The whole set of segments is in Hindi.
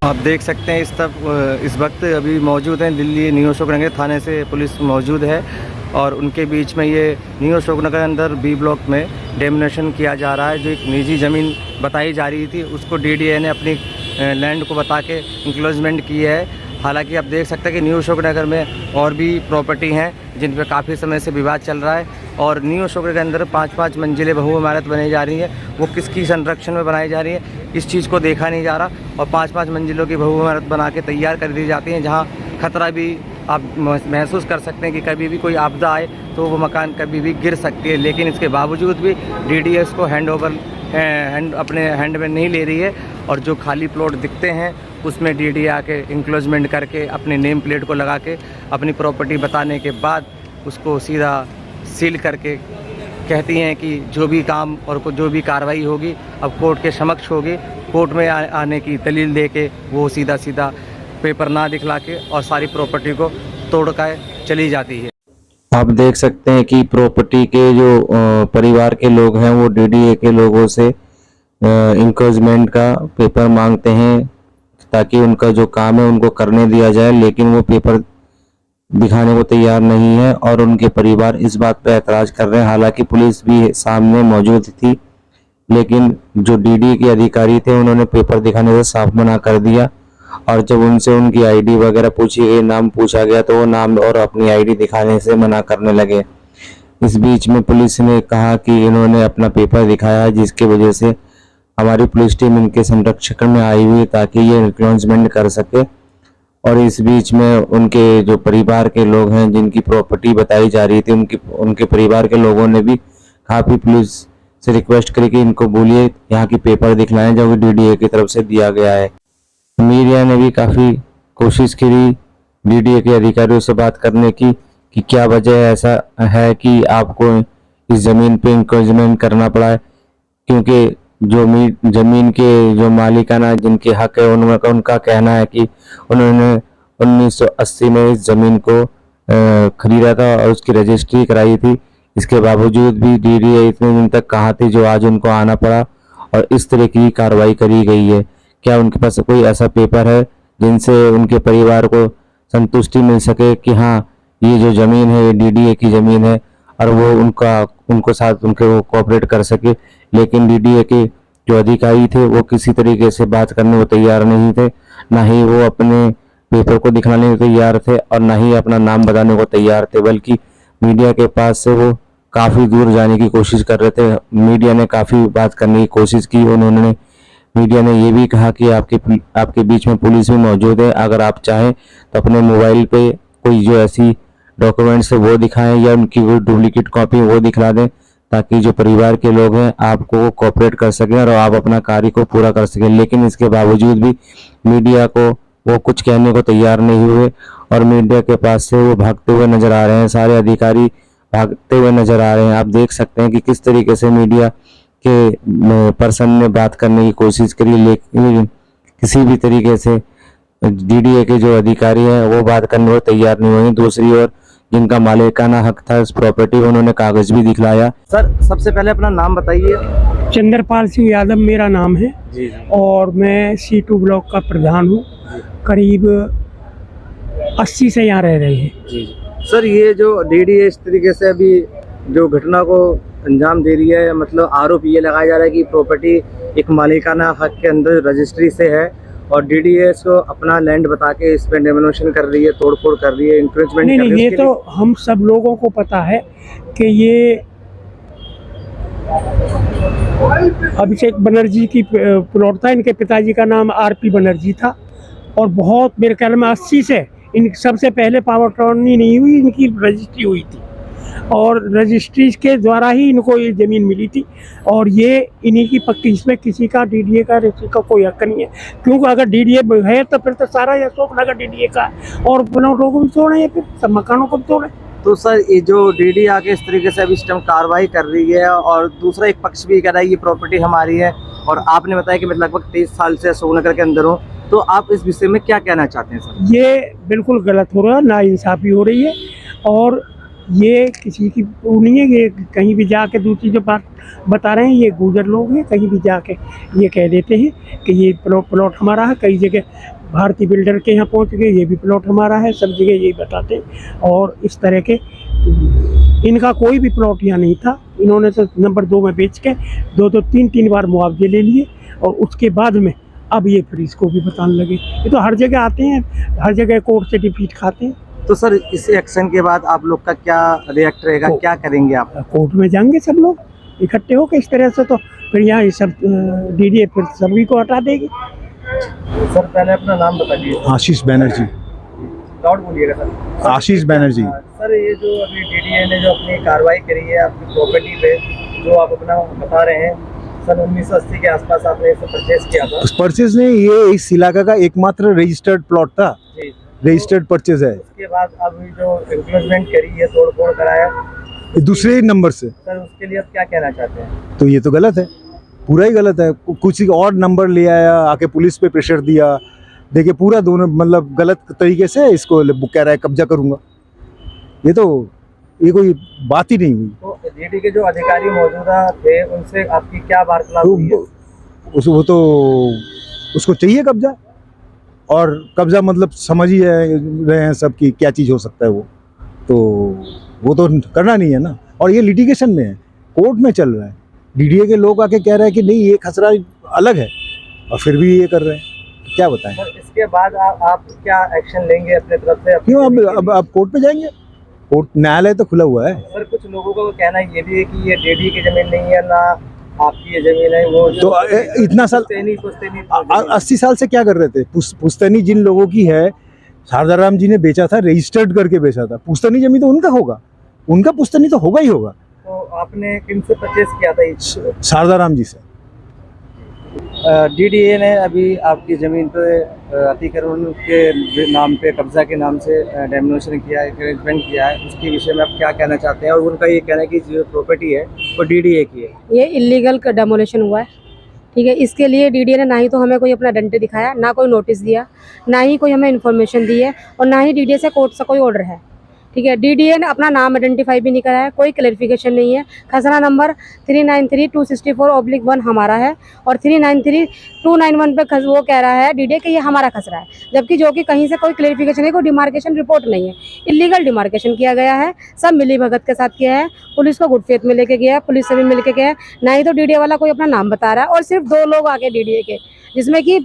आप देख सकते हैं इस वक्त अभी मौजूद हैं दिल्ली न्यू अशोकनगर थाने से पुलिस मौजूद है और उनके बीच में ये न्यू अशोकनगर अंदर बी ब्लॉक में डेमोनेशन किया जा रहा है। जो एक निजी ज़मीन बताई जा रही थी उसको डीडीए ने अपनी लैंड को बता के इंक्लोजमेंट की है। हालांकि आप देख सकते हैं कि न्यू अशोकनगर में और भी प्रॉपर्टी हैं जिन पर काफ़ी समय से विवाद चल रहा है और न्यू अशोकनगर के अंदर 5-5 मंजिलें बहु इमारत बनाई जा रही है। वो किसकी संरक्षण में बनाई जा रही है इस चीज़ को देखा नहीं जा रहा और 5-5 मंजिलों की बहु इमारत बना के तैयार कर दी जाती हैं जहाँ खतरा भी आप महसूस कर सकते हैं कि कभी भी कोई आपदा आए तो वो मकान कभी भी गिर सकती है। लेकिन इसके बावजूद भी डीडीए को अपने हैंड में नहीं ले रही है और जो खाली प्लॉट दिखते हैं उसमें डीडीए आके इंक्लोजमेंट करके अपने नेम प्लेट को लगा के अपनी प्रॉपर्टी बताने के बाद उसको सीधा सील करके कहती हैं कि जो भी काम और जो भी कार्रवाई होगी अब कोर्ट के समक्ष होगी। कोर्ट में आने की दलील दे के वो सीधा पेपर ना दिखला के और सारी प्रॉपर्टी को तोड़ कर चली जाती है। आप देख सकते हैं कि प्रॉपर्टी के जो परिवार के लोग हैं वो डीडीए के लोगों से इंक्रोचमेंट का पेपर मांगते हैं ताकि उनका जो काम है उनको करने दिया जाए, लेकिन वो पेपर दिखाने को तैयार नहीं है और उनके परिवार इस बात पर ऐतराज कर रहे हैं। हालांकि पुलिस भी सामने मौजूद थी लेकिन जो डीडीए के अधिकारी थे उन्होंने पेपर दिखाने से साफ मना कर दिया और जब उनसे उनकी आईडी वगैरह पूछी गई, नाम पूछा गया तो वो नाम और अपनी आईडी दिखाने से मना करने लगे। इस बीच में पुलिस ने कहा कि इन्होंने अपना पेपर दिखाया है जिसकी वजह से हमारी पुलिस टीम इनके संरक्षण में आई हुई ताकि ये इंक्लोजमेंट कर सके। और इस बीच में उनके जो परिवार के लोग हैं जिनकी प्रॉपर्टी बताई जा रही थी उनके परिवार के लोगों ने भी काफ़ी पुलिस से रिक्वेस्ट करी कि इनको बोलिए यहाँ की पेपर दिखलाएं जो डीडीए की तरफ से दिया गया है। मीडिया ने भी काफ़ी कोशिश करी डीडीए के अधिकारियों से बात करने की कि क्या वजह ऐसा है कि आपको इस ज़मीन पे इंक्रोचमेंट करना पड़ा है, क्योंकि जो ज़मीन के जो मालिकाना जिनके हक है उनका कहना है कि उन्होंने 1980 में इस ज़मीन को खरीदा था और उसकी रजिस्ट्री कराई थी। इसके बावजूद भी डीडीए इतने दिन तक कहाँ थी जो आज उनको आना पड़ा और इस तरह की कार्रवाई करी गई है। क्या उनके पास कोई ऐसा पेपर है जिनसे उनके परिवार को संतुष्टि मिल सके कि हाँ ये जो ज़मीन है ये डीडीए की ज़मीन है और वो उनको साथ वो कोऑपरेट कर सके। लेकिन डीडीए के जो अधिकारी थे वो किसी तरीके से बात करने को तैयार नहीं थे, ना ही वो अपने पेपर को दिखाने को तैयार थे और ना ही अपना नाम बताने को तैयार थे, बल्कि मीडिया के पास से वो काफ़ी दूर जाने की कोशिश कर रहे थे। मीडिया ने काफ़ी बात करने की कोशिश की। मीडिया ने ये भी कहा कि आपके बीच में पुलिस भी मौजूद है, अगर आप चाहें तो अपने मोबाइल पे कोई जो ऐसी डॉक्यूमेंट्स है वो दिखाएं या उनकी वो डुप्लीकेट कॉपी वो दिखला दें ताकि जो परिवार के लोग हैं आपको कोऑपरेट कर सकें और आप अपना कार्य को पूरा कर सकें। लेकिन इसके बावजूद भी मीडिया को वो कुछ कहने को तैयार नहीं हुए और मीडिया के पास से वो भागते हुए नजर आ रहे हैं, सारे अधिकारी भागते हुए नजर आ रहे हैं। आप देख सकते हैं कि किस तरीके से मीडिया के पर्सन ने बात करने की कोशिश करी, लेकिन किसी भी तरीके से डीडीए के जो अधिकारी हैं वो बात करने को तैयार नहीं हुए। दूसरी ओर जिनका मालिकाना हक था इस प्रॉपर्टी उन्होंने कागज भी दिखलाया। सर सबसे पहले अपना नाम बताइए। चंद्रपाल सिंह यादव मेरा नाम है जी। और मैं C2 ब्लॉक का प्रधान हूँ। करीब 80 से यहाँ रह रहे हैं जी। सर ये जो डीडीए इस तरीके से अभी जो घटना को अंजाम दे रही है, मतलब आरोप ये लगाया जा रहा है कि प्रॉपर्टी एक मालिकाना हक के अंदर रजिस्ट्री से है और डीडीए को अपना लैंड बता के इस पे डेमोनेशन कर रही है, तोड़फोड़ कर रही है, इंक्रोचमेंट कर रही है। नहीं, ये तो हम सब लोगों को पता है कि ये अभिषेक बनर्जी की प्लॉट था। इनके पिताजी का नाम RP बनर्जी था और बहुत मेरे ख्याल में 80 से इन सबसे पहले पावर अटॉर्नी नहीं हुई, इनकी रजिस्ट्री हुई थी और रजिस्ट्री के द्वारा ही इनको ये ज़मीन मिली थी और ये इन्हीं की पक्की, इसमें किसी का डीडीए का का कोई हक नहीं है। क्योंकि अगर डीडीए है तो फिर तो सारा अशोकनगर डीडीए का है और प्लॉटों को भी तोड़े या फिर सब मकानों को भी तोड़े। तो सर ये जो डीडीए आके इस तरीके से अभी सिस्टम कार्रवाई कर रही है और दूसरा एक पक्ष भी कह रहा है ये प्रॉपर्टी हमारी है और आपने बताया कि मैं लगभग 23 साल से अशोकनगर के अंदर हूँ, तो आप इस विषय में क्या कहना चाहते हैं सर? ये बिल्कुल गलत हो रहा है, नाइंसाफ़ी हो रही है और ये किसी की वो नहीं है। ये कहीं भी जाके दूसरी जो बात बता रहे हैं ये गुजर लोग हैं, कहीं भी जाके ये कह देते हैं कि ये प्लॉट हमारा है। कई जगह भारतीय बिल्डर के यहाँ पहुँच गए, ये भी प्लॉट हमारा है, सब जगह यही बताते हैं। और इस तरह के इनका कोई भी प्लॉट यहाँ नहीं था। इन्होंने तो नंबर 2 में बेच के 2-3 बार मुआवजे ले लिए और उसके बाद में अब ये फिर इसको भी बताने लगे। ये तो हर जगह आते हैं, हर जगह कोर्ट से डिफीट खाते हैं। तो सर इस एक्शन के बाद आप लोग का क्या रिएक्ट रहेगा, क्या करेंगे आप? कोर्ट में जाएंगे सब लोग इकट्ठे होकर इस तरह से, तो फिर यहाँ ये सब डीडीए फिर सभी को हटा देगी। सर पहले अपना नाम बता दीजिए। आशीष बनर्जी। लाउड बोलिएगा सर। आशीष बनर्जी। सर ये जो अभी डीडीए ने जो अपनी कार्रवाई करी है आपकी प्रॉपर्टी पे, जो आप अपना बता रहे हैं सन 1980 के आसपास आपने इसे परचेज किया था। उस परचेज नहीं, ये इस इलाका का एकमात्र रजिस्टर्ड प्लॉट था, रजिस्टर्ड परचेज है। उसके बाद अभी जो इंक्रोचमेंट करी है, तोड़ फोड़ कराया ये दूसरे नंबर से, सर उसके लिए आप क्या कहना चाहते हैं? तो ये तो गलत है, पूरा ही गलत है। कुछ और नंबर ले आया, आके पुलिस पे प्रेशर दिया, देखिए पूरा दोनों मतलब गलत तरीके से इसको कह रहा है कब्जा करूंगा। ये कोई बात ही नहीं हुई। तो डीडी के जो अधिकारी मौजूदा थे उनसे आपकी क्या वार्तालाप हुई है? तो वो तो उसको चाहिए कब्जा, और कब्जा मतलब समझ ही रहे हैं सब की क्या चीज़ हो सकता है। वो तो करना नहीं है ना, और ये लिटिगेशन में है, कोर्ट में चल रहा है। डीडीए के लोग आके कह रहे हैं कि नहीं ये खसरा अलग है, और फिर भी ये कर रहे हैं, तो क्या बताएं। सर इसके बाद आप क्या एक्शन लेंगे अपने तरफ से? क्यों अब कोर्ट पे जाएंगे, कोर्ट न्यायालय तो खुला हुआ है। सर कुछ लोगों का कहना ये भी है कि ये डीडी की जमीन नहीं है ना आपकी ये जमीन है, वो तो इतना साल पुश्तैनी 80 साल से क्या कर रहे थे? पुश्तैनी जिन लोगों की है, शारदाराम जी ने बेचा था, रजिस्टर्ड करके बेचा था। पुश्तैनी जमीन तो उनका होगा, उनका पुश्तैनी तो होगा ही होगा। तो आपने किन से परचेज किया था? शारदाराम जी से। डीडीए ने अभी आपकी ज़मीन पे अतिक्रमण के नाम पे, कब्जा के नाम से डेमोलिशन किया है, इंक्रोचमेंट किया है, उसके विषय में आप क्या कहना चाहते हैं? और उनका ये कहना है कि जो प्रॉपर्टी है वो डीडीए की है। ये इलीगल डेमोलिशन हुआ है, ठीक है। इसके लिए डीडीए ने ना ही तो हमें कोई अपना डंडे दिखाया, ना कोई नोटिस दिया, ना ही कोई हमें इन्फॉर्मेशन दी है, और ना ही डीडीए से कोर्ट से कोई ऑर्डर है, ठीक है। डीडीए ने अपना नाम आइडेंटिफाई भी नहीं कराया, कोई क्लैरिफिकेशन नहीं है। खसरा नंबर 393-264/1 हमारा है, और 393-291 पे वो कह रहा है डीडीए कि ये हमारा खसरा है, जबकि जो कि कहीं से कोई क्लैरिफिकेशन नहीं, कोई डिमार्केशन रिपोर्ट नहीं है। इलीगल डिमार्केशन किया गया है, सब मिली भगत के साथ किया है। पुलिस को गुड फेथ में लेके गया, पुलिस से भी मिल के गया, ना ही तो डीडीए वाला कोई अपना नाम बता रहा है। और सिर्फ 2 लोग आगे डीडीए के, जिसमें कि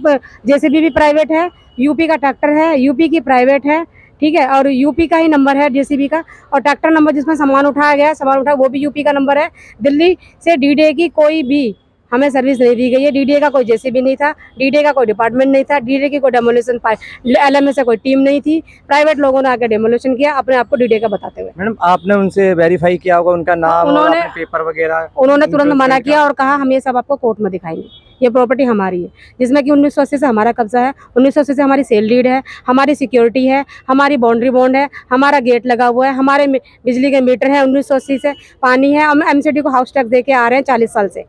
जेसीबी भी प्राइवेट है, यूपी का ट्रैक्टर है, यूपी की प्राइवेट है, ठीक है, और यूपी का ही नंबर है जेसीबी का, और ट्रैक्टर नंबर जिसमें सामान उठाया गया, वो भी यूपी का नंबर है। दिल्ली से डीडीए की कोई भी हमें सर्विस नहीं दी गई है। डीडीए का कोई जेसीबी नहीं था, डीडीए का कोई डिपार्टमेंट नहीं था, डीडीए की कोई डेमोलिशन एलएमए से कोई टीम नहीं थी। प्राइवेट लोगों ने आके डेमोलिशन किया अपने आप को डीडीए का बताते हुए। मैडम आपने उनसे वेरीफाई किया होगा उनका नाम, उन्होंने पेपर वगैरह? उन्होंने तुरंत मना किया और कहा हम ये सब आपको कोर्ट में दिखाएंगे, ये प्रॉपर्टी हमारी है, जिसमें कि 1980 से हमारा कब्जा है, 1980 से हमारी सेल डीड है, हमारी सिक्योरिटी है, हमारी बाउंड्री बॉन्ड है, हमारा गेट लगा हुआ है, हमारे बिजली के मीटर है, 1980 से पानी है। हम एमसीडी को हाउस टैक्स दे के आ रहे हैं 40 साल से।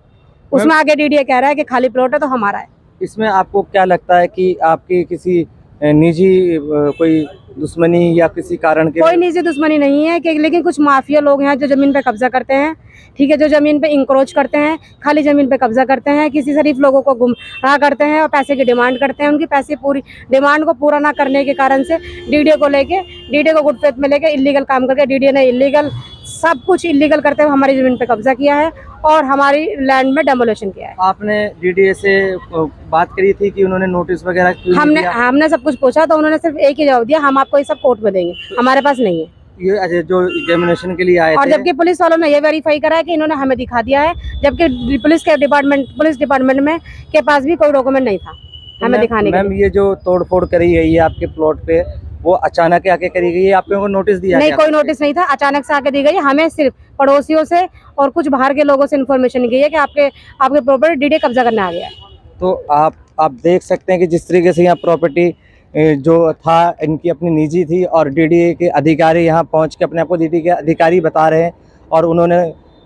उसमें आगे डीडीए कह रहा है कि खाली प्लॉट है तो हमारा है। इसमें आपको क्या लगता है कि आपकी किसी निजी कोई दुश्मनी या किसी कारण के? कोई निजी दुश्मनी नहीं है कि, लेकिन कुछ माफिया लोग हैं जो जमीन पे कब्जा करते हैं, ठीक है, जो जमीन पे इंक्रोच करते हैं, खाली जमीन पे कब्जा करते हैं, किसी शरीफ लोगों को गुमराह करते हैं और पैसे की डिमांड करते हैं। उनकी पैसे पूरी डिमांड को पूरा ना करने के कारण से डीडीए को गुड फेथ में लेके इलीगल काम करके डीडीए ने इलीगल सब कुछ इलीगल करते हुए हमारी जमीन पे कब्जा किया है और हमारी लैंड में डेमोलिशन किया है। आपने डीडीए से बात करी थी कि उन्होंने नोटिस वगैरह क्यों नहीं दिया? हमने सब कुछ पूछा तो उन्होंने सिर्फ एक ही जवाब दिया, हम आपको ये सब कोर्ट में देंगे, हमारे पास नहीं है। ये जो एग्जामिनेशन के लिए आए और थे, जबकि पुलिस वालों ने ये वेरीफाई करा है कि इन्होंने हमें दिखा दिया है, जबकि पुलिस डिपार्टमेंट में के पास भी कोई डॉक्यूमेंट नहीं था हमें दिखाने के लिए। मैम ये जो तोड़ फोड़ करी गई है आपके प्लॉट पे, वो अचानक आके करी गई है? आप लोगों को नोटिस दिया? नहीं, कोई नोटिस नहीं था, अचानक से आके दी गई है। हमें सिर्फ पड़ोसियों से और कुछ बाहर के लोगों से इन्फॉर्मेशन गई है कि आपके प्रॉपर्टी डीडीए कब्जा करने आ गया है। तो आप देख सकते हैं कि जिस तरीके से यहाँ प्रॉपर्टी जो था इनकी अपनी निजी थी, और डीडीए के अधिकारी यहाँ पहुँच के अपने आप को डीडीए के अधिकारी बता रहे हैं, और उन्होंने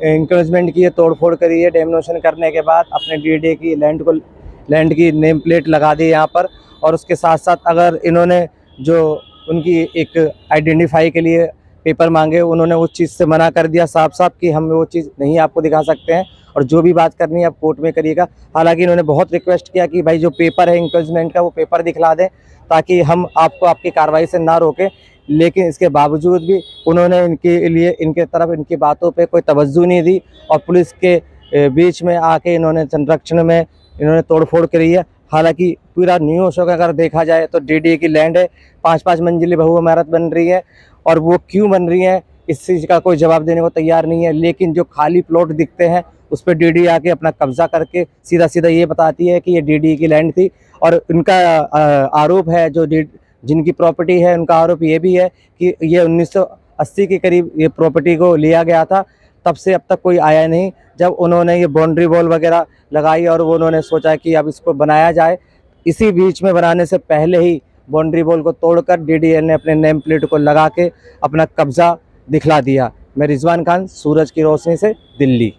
इंक्रोचमेंट की है, तोड़ फोड़ करी है। डेमोलिशन करने के बाद अपने डीडीए की लैंड की नेम प्लेट लगा दी यहाँ पर, और उसके साथ साथ अगर इन्होंने जो उनकी एक आइडेंटिफाई के लिए पेपर मांगे, उन्होंने उस चीज़ से मना कर दिया साफ साफ कि हम वो चीज़ नहीं आपको दिखा सकते हैं और जो भी बात करनी है आप कोर्ट में करिएगा। हालांकि इन्होंने बहुत रिक्वेस्ट किया कि भाई जो पेपर है इंक्रोचमेंट का वो पेपर दिखला दें ताकि हम आपको आपकी कार्रवाई से ना रोकें, लेकिन इसके बावजूद भी उन्होंने इनके लिए इनके तरफ इनकी बातों पे कोई तवज्जो नहीं दी और पुलिस के बीच में आके इन्होंने संरक्षण में इन्होंने तोड़फोड़ करी है। हालांकि पूरा न्यू अशोक अगर देखा जाए तो डीडीए की लैंड है, 5-5 मंजिली बहुइमारत बन रही है और वो क्यों बन रही है इस चीज़ का कोई जवाब देने को तैयार नहीं है। लेकिन जो खाली प्लॉट दिखते हैं उस पर डीडीए आके अपना कब्जा करके सीधा सीधा ये बताती है कि ये डीडीए की लैंड थी। और उनका आरोप है, जो जिनकी प्रॉपर्टी है उनका आरोप ये भी है कि ये 1980 के करीब ये प्रॉपर्टी को लिया गया था, तब से अब तक कोई आया नहीं। जब उन्होंने ये बाउंड्री वॉल वगैरह लगाई और वो उन्होंने सोचा कि अब इसको बनाया जाए, इसी बीच में बनाने से पहले ही बाउंड्री वॉल को तोड़कर डीडीए ने अपने नेम प्लेट को लगा के अपना कब्जा दिखला दिया। मैं रिजवान खान, सूरज की रोशनी से, दिल्ली।